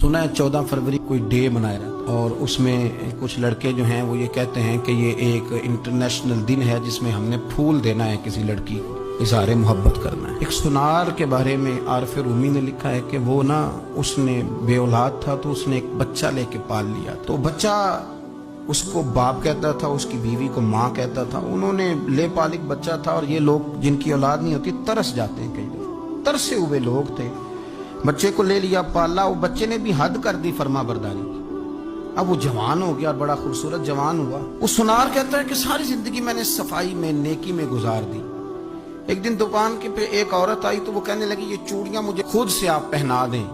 सुना है 14 फरवरी कोई डे मनाया रहा और उसमें कुछ लड़के जो हैं वो ये कहते हैं कि ये एक इंटरनेशनल दिन है जिसमें हमने फूल देना है किसी लड़की को, इज़हार मोहब्बत करना है। एक सुनार के बारे में आरफ रूमी ने लिखा है कि वो ना उसने बे औलाद था तो उसने एक बच्चा लेके पाल लिया। तो बच्चा उसको बाप कहता था, उसकी बीवी को माँ कहता था। उन्होंने ले पालिक बच्चा था और ये लोग जिनकी औलाद नहीं होती तरस जाते हैं, कई लोग तरसे हुए लोग थे। बच्चे को ले लिया, पाला, वो बच्चे ने भी हद कर दी फर्मा बरदारी की। अब वो जवान हो गया, बड़ा खूबसूरत जवान हुआ। वो सुनार कहता है कि सारी जिंदगी मैंने सफाई में, नेकी में गुजार दी। एक दिन दुकान के पे एक औरत आई तो वो कहने लगी ये चूड़ियां मुझे खुद से आप पहना दें।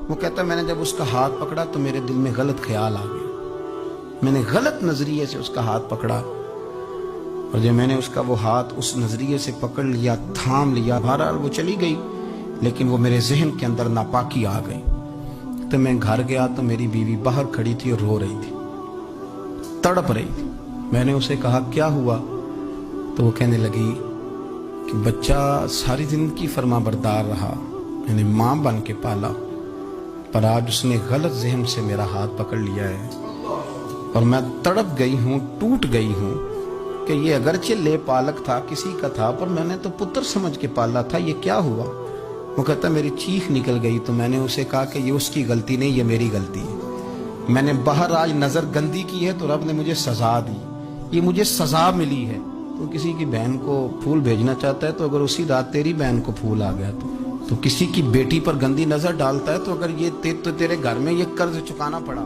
वो कहता मैंने जब उसका हाथ पकड़ा तो मेरे दिल में गलत ख्याल आ गया, मैंने गलत नजरिए से उसका हाथ पकड़ा और जब मैंने उसका वो हाथ उस नजरिए से पकड़ लिया, थाम लिया, बहरहाल वो चली गई, लेकिन वो मेरे जहन के अंदर नापाकी आ गई। तो मैं घर गया तो मेरी बीवी बाहर खड़ी थी और रो रही थी, तड़प रही थी। मैंने उसे कहा क्या हुआ? तो वो कहने लगी कि बच्चा सारी जिंदगी फर्मा बरदार रहा, मैंने माँ बन के पाला, पर आज उसने गलत जहन से मेरा हाथ पकड़ लिया है और मैं तड़प गई हूँ, टूट गई हूँ कि ये अगरचे ले पालक था, किसी का था, पर मैंने तो पुत्र समझ के पाला था, ये क्या हुआ? वो कहता मेरी चीख निकल गई। तो मैंने उसे कहा कि ये उसकी गलती नहीं, ये मेरी गलती है। मैंने बाहर आज नजर गंदी की है तो रब ने मुझे सजा दी, ये मुझे सजा मिली है। तो किसी की बहन को फूल भेजना चाहता है तो अगर उसी रात तेरी बहन को फूल आ गया तो किसी की बेटी पर गंदी नजर डालता है तो अगर ये तेरे घर में ये कर्ज चुकाना पड़ा।